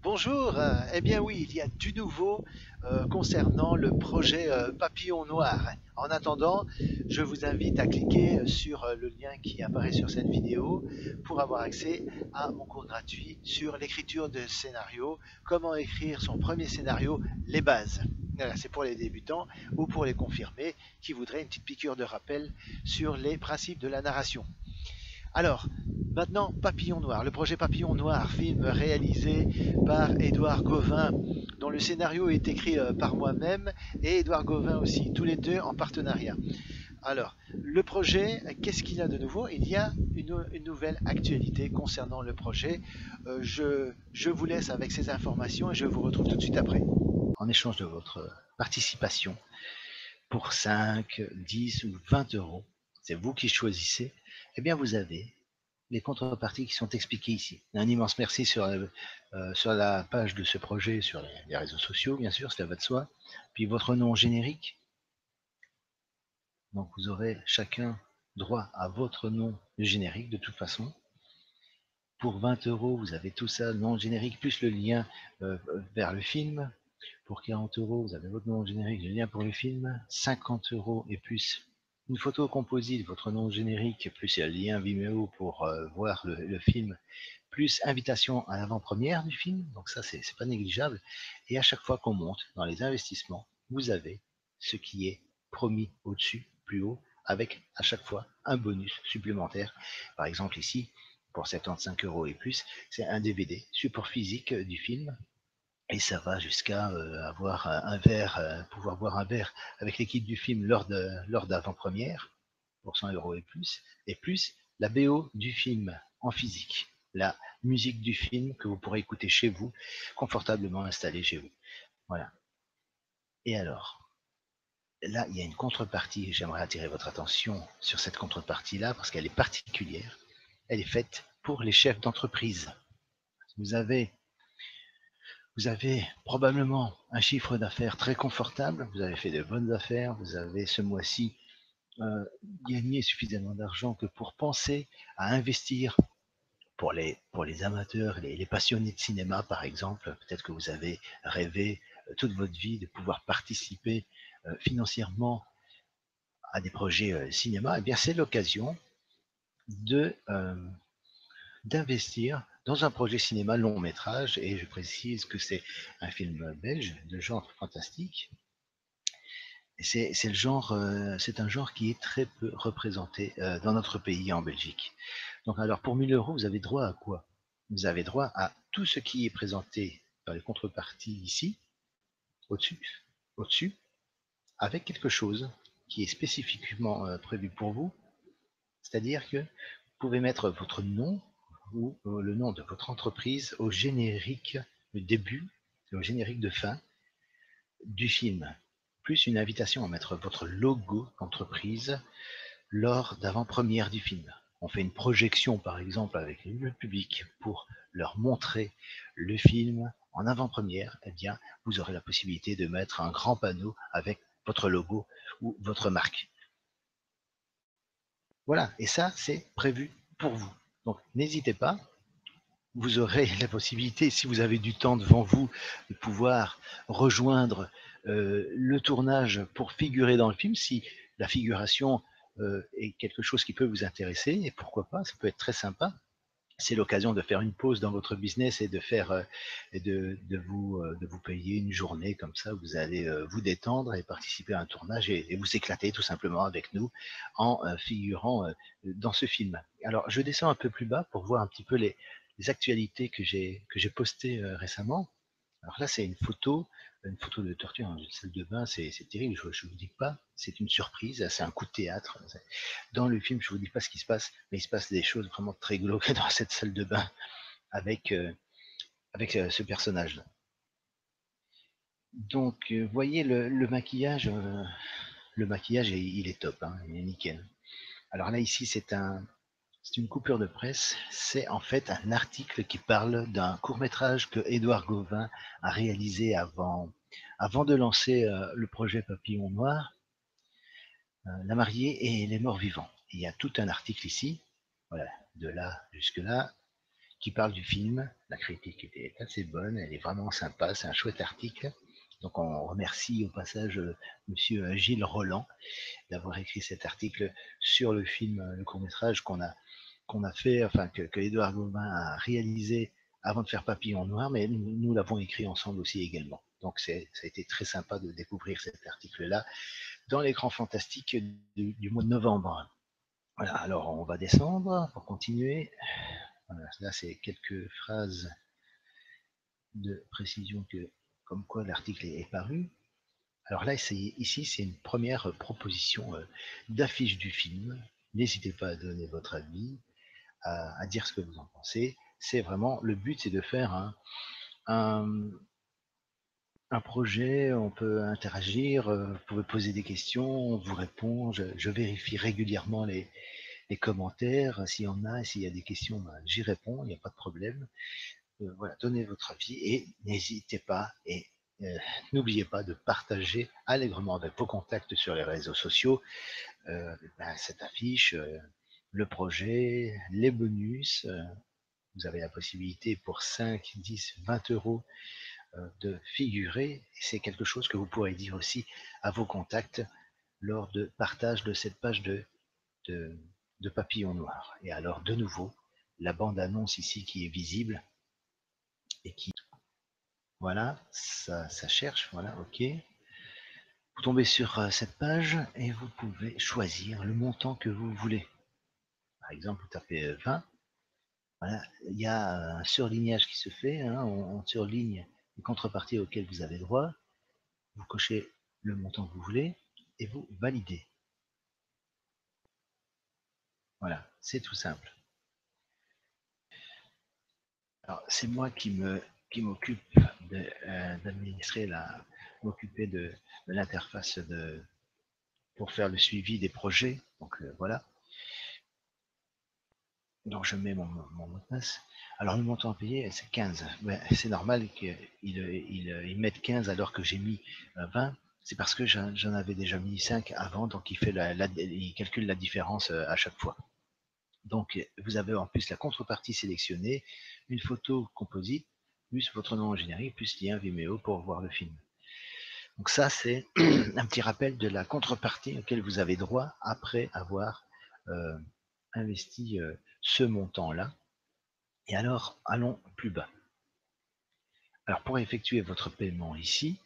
Bonjour, eh bien oui, il y a du nouveau concernant le projet Papillon Noir. En attendant, je vous invite à cliquer sur le lien qui apparaît sur cette vidéo pour avoir accès à mon cours gratuit sur l'écriture de scénario, comment écrire son premier scénario, les bases. Voilà, c'est pour les débutants ou pour les confirmés qui voudraient une petite piqûre de rappel sur les principes de la narration. Alors, maintenant, Papillon Noir, le projet Papillon Noir, film réalisé par Édouard Gauvin, dont le scénario est écrit par moi-même et Édouard Gauvin aussi, tous les deux en partenariat. Alors, le projet, qu'est-ce qu'il y a de nouveau? Il y a une nouvelle actualité concernant le projet. Je vous laisse avec ces informations et je vous retrouve tout de suite après. En échange de votre participation, pour 5, 10 ou 20 euros, c'est vous qui choisissez, eh bien vous avez les contreparties qui sont expliquées ici. Un immense merci sur la page de ce projet, sur les réseaux sociaux, bien sûr, cela va de soi. Puis votre nom générique. Donc vous aurez chacun droit à votre nom générique de toute façon. Pour 20 euros, vous avez tout ça, le nom générique, plus le lien vers le film. Pour 40 euros, vous avez votre nom générique, le lien pour le film. 50 euros et plus une photo composite, votre nom générique, plus le lien Vimeo pour voir le film, plus invitation à l'avant-première du film. Donc ça, c'est pas négligeable. Et à chaque fois qu'on monte dans les investissements, vous avez ce qui est promis au-dessus, plus haut, avec à chaque fois un bonus supplémentaire. Par exemple ici, pour 75 euros et plus, c'est un DVD, support physique du film. Et ça va jusqu'à avoir un verre, pouvoir boire un verre avec l'équipe du film lors d'avant-première, pour 100 euros et plus la BO du film en physique, la musique du film que vous pourrez écouter chez vous, confortablement installé chez vous. Voilà. Et alors, là, il y a une contrepartie, j'aimerais attirer votre attention sur cette contrepartie-là, parce qu'elle est particulière. Elle est faite pour les chefs d'entreprise. Vous avez probablement un chiffre d'affaires très confortable, vous avez fait de bonnes affaires, vous avez ce mois-ci gagné suffisamment d'argent que pour penser à investir pour les amateurs, les passionnés de cinéma par exemple. Peut-être que vous avez rêvé toute votre vie de pouvoir participer financièrement à des projets cinéma. Eh bien, c'est l'occasion de d'investir dans un projet cinéma long métrage, et je précise que c'est un film belge de genre fantastique. C'est le genre, c'est un genre qui est très peu représenté dans notre pays, en Belgique. Donc alors pour 1000 euros, vous avez droit à quoi? Vous avez droit à tout ce qui est présenté dans les contreparties ici, au-dessus, au-dessus, avec quelque chose qui est spécifiquement prévu pour vous, c'est-à-dire que vous pouvez mettre votre nom ou le nom de votre entreprise au générique de début et au générique de fin du film, plus une invitation à mettre votre logo d'entreprise lors d'avant-première du film. On fait une projection par exemple avec le public pour leur montrer le film en avant-première. Eh bien, vous aurez la possibilité de mettre un grand panneau avec votre logo ou votre marque. Voilà, et ça, c'est prévu pour vous. Donc, n'hésitez pas. Vous aurez la possibilité, si vous avez du temps devant vous, de pouvoir rejoindre le tournage pour figurer dans le film, si la figuration est quelque chose qui peut vous intéresser, et pourquoi pas, ça peut être très sympa. C'est l'occasion de faire une pause dans votre business et de faire de vous payer une journée comme ça. Vous allez vous détendre et participer à un tournage et vous éclater tout simplement avec nous en figurant dans ce film. Alors, je descends un peu plus bas pour voir un petit peu les actualités que j'ai postées récemment. Alors là, c'est une photo de torture dans une salle de bain, c'est terrible, je vous dis pas, c'est une surprise, c'est un coup de théâtre. Dans le film, je vous dis pas ce qui se passe, mais il se passe des choses vraiment très glauques dans cette salle de bain avec, ce personnage-là. Donc, vous voyez, le maquillage, il est top, hein, il est nickel. Alors là, ici, c'est une coupure de presse. C'est en fait un article qui parle d'un court-métrage que Édouard Gauvin a réalisé avant de lancer le projet Papillon Noir, La mariée et les morts vivants. Il y a tout un article ici, voilà, de là jusque là. qui parle du film. La critique était assez bonne, elle est vraiment sympa, c'est un chouette article. Donc on remercie au passage monsieur Gilles Roland d'avoir écrit cet article sur le film, le court-métrage qu'on a fait, enfin que Édouard Gobain a réalisé avant de faire Papillon Noir, mais nous l'avons écrit ensemble aussi également. Donc ça a été très sympa de découvrir cet article-là dans l'écran fantastique du mois de novembre. Voilà, alors on va descendre pour continuer. Voilà, là c'est quelques phrases de précision comme quoi l'article est paru. Alors là, ici, c'est une première proposition d'affiche du film. N'hésitez pas à donner votre avis, à dire ce que vous en pensez. C'est vraiment, le but, c'est de faire un, un projet, on peut interagir, vous pouvez poser des questions, on vous répond, je vérifie régulièrement les commentaires, s'il y en a, et s'il y a des questions, ben, j'y réponds, il n'y a pas de problème. Voilà, donnez votre avis et n'hésitez pas et euh, n'oubliez pas de partager allègrement avec vos contacts sur les réseaux sociaux cette affiche, le projet, les bonus. Vous avez la possibilité pour 5, 10, 20 euros de figurer. Et c'est quelque chose que vous pourrez dire aussi à vos contacts lors de partage de cette page de, de Papillon Noir. Et alors, de nouveau, la bande-annonce ici qui est visible et qui, voilà, ça cherche, voilà, ok. Vous tombez sur cette page et vous pouvez choisir le montant que vous voulez. Par exemple, vous tapez 20. Voilà, il y a un surlignage qui se fait, hein, on surligne les contreparties auxquelles vous avez droit, vous cochez le montant que vous voulez et vous validez. Voilà, c'est tout simple. Alors, c'est moi qui m'occupe d'administrer m'occuper de l'interface pour faire le suivi des projets. Donc voilà. Donc je mets mon mot de passe. Alors le montant à payer, c'est 15. Ouais, c'est normal qu'ils mettent 15 alors que j'ai mis 20. C'est parce que j'en avais déjà mis 5 avant, donc il calcule la différence à chaque fois. Donc vous avez en plus la contrepartie sélectionnée, une photo composite, plus votre nom générique, plus lien Vimeo pour voir le film. Donc ça, c'est un petit rappel de la contrepartie auquel vous avez droit après avoir euh, investi ce montant-là. Et alors, allons plus bas. Alors, pour effectuer votre paiement ici,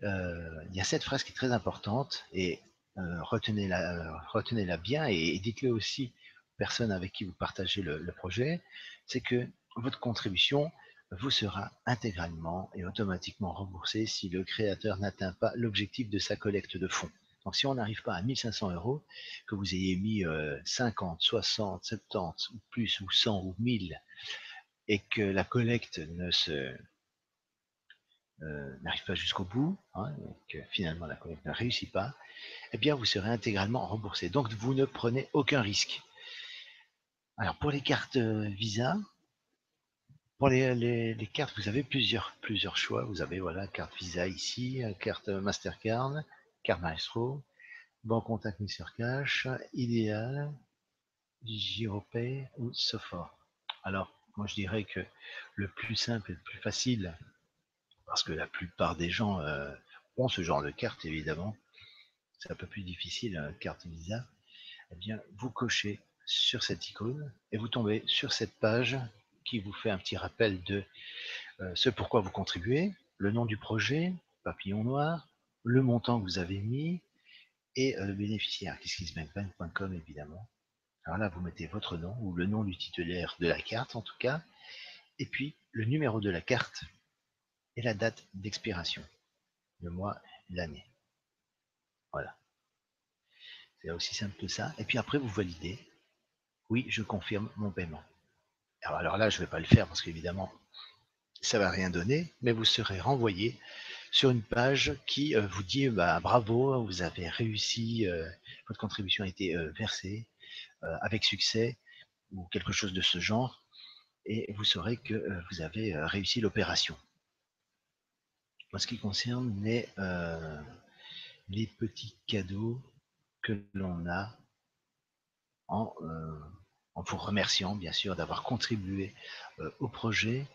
il y a cette phrase qui est très importante et retenez-la bien et dites-le aussi aux personnes avec qui vous partagez le projet, c'est que votre contribution vous sera intégralement et automatiquement remboursée si le créateur n'atteint pas l'objectif de sa collecte de fonds. Donc si on n'arrive pas à 1500 euros, que vous ayez mis 50, 60, 70 ou plus ou 100 ou 1000 et que la collecte n'arrive pas jusqu'au bout, hein, et que finalement la collecte ne réussit pas, eh bien vous serez intégralement remboursé. Donc vous ne prenez aucun risque. Alors pour les cartes Visa, pour les cartes, vous avez plusieurs choix. Vous avez voilà carte Visa ici, carte Mastercard, carte Maestro, Banque Contact Mr Cash, Ideal, Giropay ou Sophor. Alors moi je dirais que le plus simple et le plus facile, parce que la plupart des gens ont ce genre de carte évidemment, c'est un peu plus difficile, carte Visa, eh bien, vous cochez sur cette icône et vous tombez sur cette page qui vous fait un petit rappel de ce pourquoi vous contribuez, le nom du projet, Papillon Noir, le montant que vous avez mis et le bénéficiaire, KissKissBankBank.com évidemment. Alors là, vous mettez votre nom ou le nom du titulaire de la carte en tout cas, et puis le numéro de la carte et la date d'expiration, le mois, l'année. Voilà. C'est aussi simple que ça. Et puis après, vous validez. Oui, je confirme mon paiement. Alors là, je ne vais pas le faire parce qu'évidemment, ça ne va rien donner, mais vous serez renvoyé sur une page qui vous dit bah, bravo, vous avez réussi, votre contribution a été versée avec succès ou quelque chose de ce genre, et vous saurez que vous avez réussi l'opération. En ce qui concerne les petits cadeaux que l'on a en, en vous remerciant bien sûr d'avoir contribué au projet,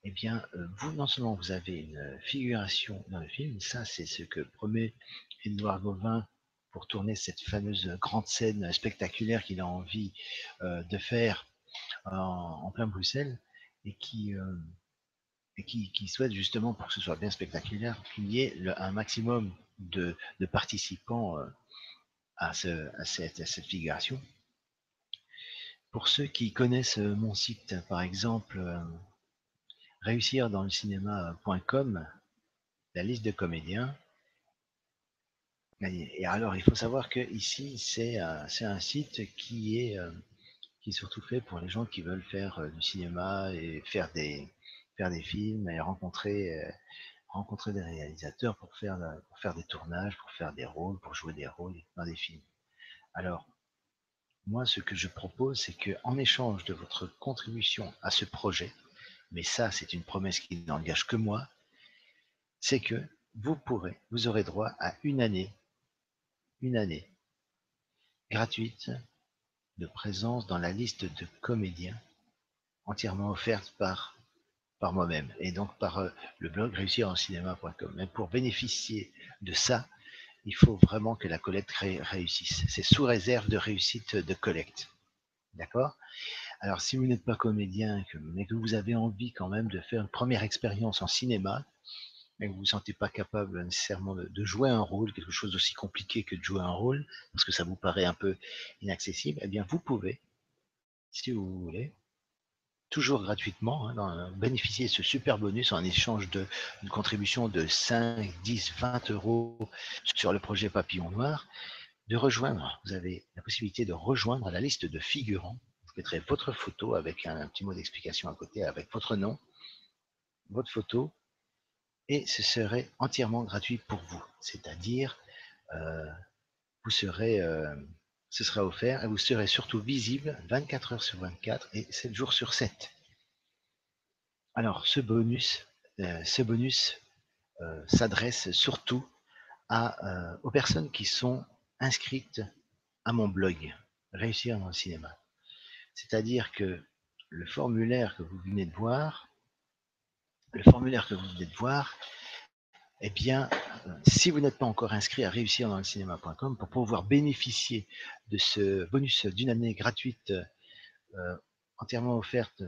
eh bien, vous, non seulement vous avez une figuration dans le film, ça c'est ce que promet Édouard Gauvin pour tourner cette fameuse grande scène spectaculaire qu'il a envie de faire en plein Bruxelles et qui souhaite justement, pour que ce soit bien spectaculaire, qu'il y ait un maximum de participants à cette figuration. Pour ceux qui connaissent mon site, par exemple, réussir dans le cinéma.com, la liste de comédiens. Et alors, il faut savoir que ici, c'est un site qui est surtout fait pour les gens qui veulent faire du cinéma et faire des films et rencontrer des réalisateurs pour faire des tournages, pour faire des rôles, pour jouer des rôles dans des films. Alors, moi, ce que je propose, c'est qu'en échange de votre contribution à ce projet, mais ça, c'est une promesse qui n'engage que moi, c'est que vous aurez droit à une année gratuite de présence dans la liste de comédiens entièrement offerte par moi-même et donc par le blog réussirencinema.com. Mais pour bénéficier de ça, il faut vraiment que la collecte réussisse. C'est sous réserve de réussite de collecte. D'accord? Alors, si vous n'êtes pas comédien, mais que vous avez envie quand même de faire une première expérience en cinéma, mais que vous ne vous sentez pas capable nécessairement de jouer un rôle, quelque chose d'aussi compliqué que de jouer un rôle, parce que ça vous paraît un peu inaccessible, eh bien, vous pouvez, si vous voulez, toujours gratuitement, hein, bénéficier de ce super bonus en échange d'une contribution de 5, 10, 20 euros sur le projet Papillon Noir, de rejoindre, vous avez la possibilité de rejoindre la liste de figurants. Vous mettrez votre photo avec un petit mot d'explication à côté, avec votre nom, votre photo, et ce serait entièrement gratuit pour vous. C'est-à-dire, euh, vous serez, ce sera offert et vous serez surtout visible 24 heures sur 24 et 7 jours sur 7. Alors, ce bonus s'adresse surtout aux personnes qui sont inscrites à mon blog, Réussir dans le cinéma. C'est-à-dire que le formulaire que vous venez de voir, eh bien, si vous n'êtes pas encore inscrit à réussir dans le cinéma.com pour pouvoir bénéficier de ce bonus d'une année gratuite entièrement offerte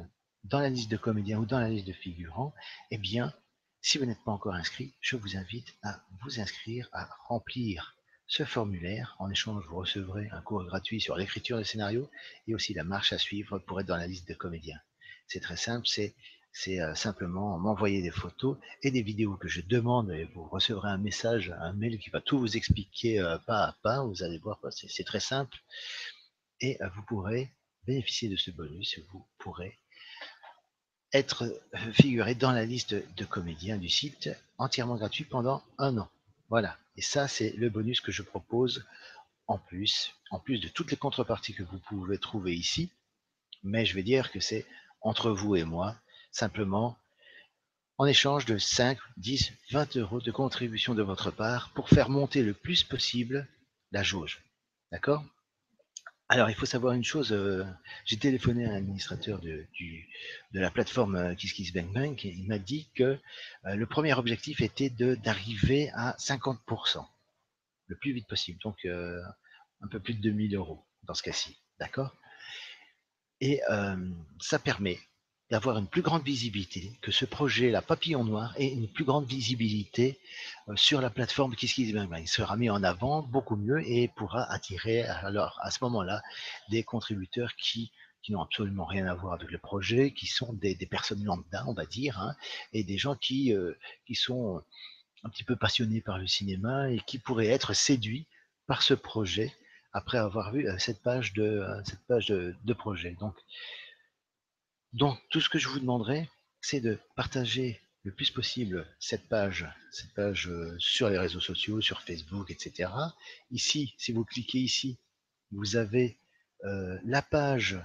dans la liste de comédiens ou dans la liste de figurants, eh bien, si vous n'êtes pas encore inscrit, je vous invite à vous inscrire, à remplir ce formulaire. En échange, vous recevrez un cours gratuit sur l'écriture de scénario et aussi la marche à suivre pour être dans la liste de comédiens. C'est très simple, c'est simplement m'envoyer des photos et des vidéos que je demande et vous recevrez un message, un mail qui va tout vous expliquer pas à pas. Vous allez voir, c'est très simple et vous pourrez bénéficier de ce bonus. Vous pourrez être figuré dans la liste de comédiens du site entièrement gratuit pendant un an. Voilà. Et ça, c'est le bonus que je propose en plus de toutes les contreparties que vous pouvez trouver ici. Mais je vais dire que c'est entre vous et moi, simplement en échange de 5, 10, 20 euros de contribution de votre part pour faire monter le plus possible la jauge. D'accord? Alors, il faut savoir une chose, j'ai téléphoné à l'administrateur de la plateforme KissKissBankBank et il m'a dit que le premier objectif était d'arriver à 50%, le plus vite possible, donc un peu plus de 2000 euros dans ce cas-ci, d'accord? Et ça permet d'avoir une plus grande visibilité, que ce projet, la Papillon Noir, ait une plus grande visibilité sur la plateforme KissKissBankBank. Il sera mis en avant beaucoup mieux et pourra attirer alors à ce moment-là des contributeurs qui n'ont absolument rien à voir avec le projet, qui sont des personnes lambda, on va dire, hein, et des gens qui sont un petit peu passionnés par le cinéma et qui pourraient être séduits par ce projet après avoir vu cette page de projet. Donc, tout ce que je vous demanderai, c'est de partager le plus possible cette page sur les réseaux sociaux, sur Facebook, etc. Ici, si vous cliquez ici, vous avez la page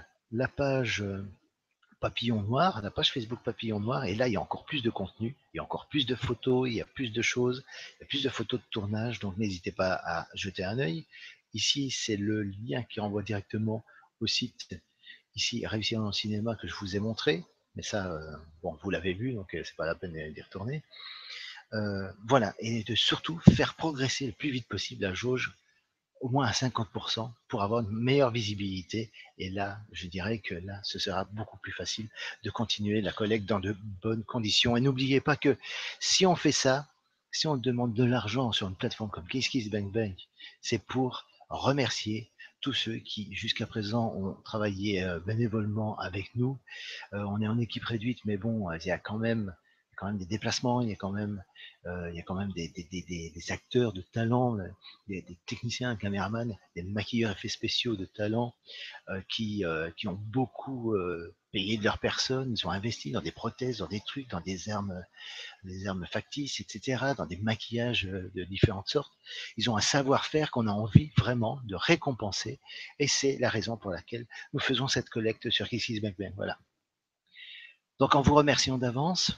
Papillon Noir, la page Facebook Papillon Noir, et là, il y a encore plus de contenu, il y a encore plus de photos, il y a plus de choses, il y a plus de photos de tournage, donc n'hésitez pas à jeter un œil. Ici, c'est le lien qui renvoie directement au site. ici Réussir dans le cinéma que je vous ai montré, mais ça, bon, vous l'avez vu, donc c'est pas la peine d'y retourner. Voilà, et de surtout faire progresser le plus vite possible la jauge, au moins à 50% pour avoir une meilleure visibilité. Et là, je dirais que là, ce sera beaucoup plus facile de continuer la collecte dans de bonnes conditions. Et n'oubliez pas que si on fait ça, si on demande de l'argent sur une plateforme comme KissKissBankBank, c'est pour remercier tous ceux qui, jusqu'à présent, ont travaillé bénévolement avec nous. On est en équipe réduite, mais bon, il y a quand même des déplacements, il y a quand même des acteurs de talent, des techniciens, caméramans, des maquilleurs effets spéciaux de talent qui ont beaucoup payé de leur personne, ils ont investi dans des prothèses, dans des trucs, dans des armes factices, etc., dans des maquillages de différentes sortes. Ils ont un savoir-faire qu'on a envie vraiment de récompenser, et c'est la raison pour laquelle nous faisons cette collecte sur KissKissBankBank. Voilà. Donc en vous remerciant d'avance,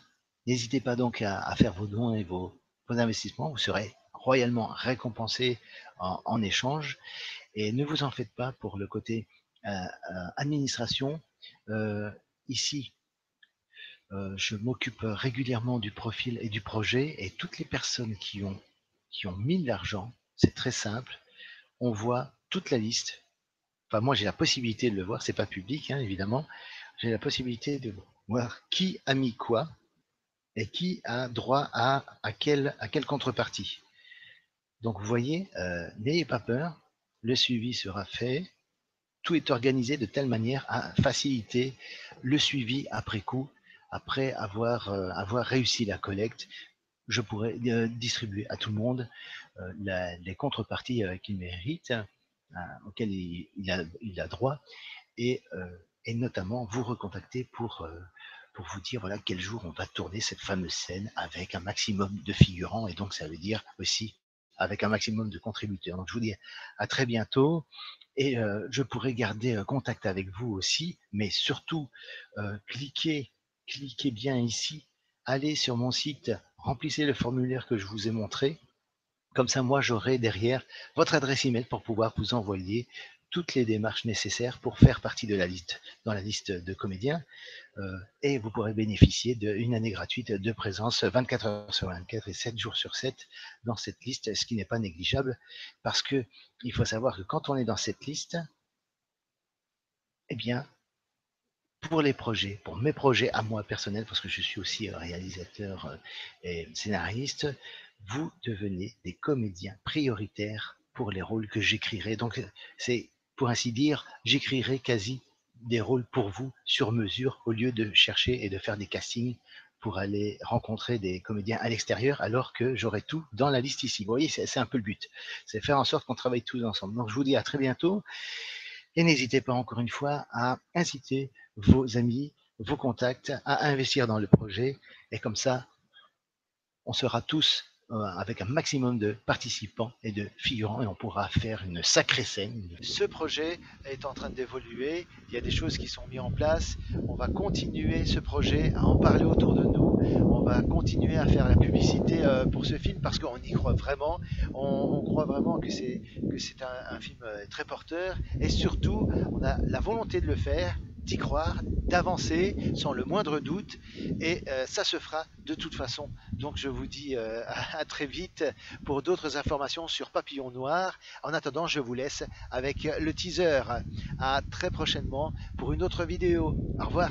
n'hésitez pas donc à faire vos dons et vos investissements, vous serez royalement récompensé en échange. Et ne vous en faites pas pour le côté administration. Ici, je m'occupe régulièrement du profil et du projet, et toutes les personnes qui ont mis de l'argent, c'est très simple, on voit toute la liste. Enfin, moi, j'ai la possibilité de le voir, c'est pas public, hein, évidemment. J'ai la possibilité de voir qui a mis quoi et qui a droit à quelle contrepartie. Donc, vous voyez, n'ayez pas peur, le suivi sera fait. Tout est organisé de telle manière à faciliter le suivi après coup, après avoir réussi la collecte. Je pourrais distribuer à tout le monde les contreparties qu'il mérite, auxquelles il a droit, et, et notamment vous recontacter pour vous dire voilà quel jour on va tourner cette fameuse scène avec un maximum de figurants, et donc ça veut dire aussi avec un maximum de contributeurs. Donc je vous dis à très bientôt, et je pourrai garder contact avec vous aussi, mais surtout cliquez bien ici, allez sur mon site, remplissez le formulaire que je vous ai montré. Comme ça, moi, j'aurai derrière votre adresse email pour pouvoir vous envoyer toutes les démarches nécessaires pour faire partie de la liste, dans la liste de comédiens, et vous pourrez bénéficier d'une année gratuite de présence 24 heures sur 24 et 7 jours sur 7 dans cette liste, ce qui n'est pas négligeable, parce que il faut savoir que quand on est dans cette liste, eh bien, pour les projets, pour mes projets à moi personnels, parce que je suis aussi réalisateur et scénariste, vous devenez des comédiens prioritaires pour les rôles que j'écrirai. Donc, c'est, pour ainsi dire, j'écrirai quasi des rôles pour vous sur mesure, au lieu de chercher et de faire des castings pour aller rencontrer des comédiens à l'extérieur, alors que j'aurai tout dans la liste ici. Vous voyez, c'est un peu le but. C'est faire en sorte qu'on travaille tous ensemble. Donc, je vous dis à très bientôt. Et n'hésitez pas encore une fois à inciter vos amis, vos contacts à investir dans le projet. Et comme ça, on sera tous avec un maximum de participants et de figurants, et on pourra faire une sacrée scène. Ce projet est en train d'évoluer, il y a des choses qui sont mises en place, on va continuer ce projet, à en parler autour de nous, on va continuer à faire la publicité pour ce film parce qu'on y croit vraiment, on croit vraiment que c'est un film très porteur, et surtout on a la volonté de le faire, d'y croire, d'avancer sans le moindre doute, et ça se fera de toute façon. Donc je vous dis à très vite pour d'autres informations sur Papillon Noir. En attendant, je vous laisse avec le teaser. À très prochainement pour une autre vidéo. Au revoir.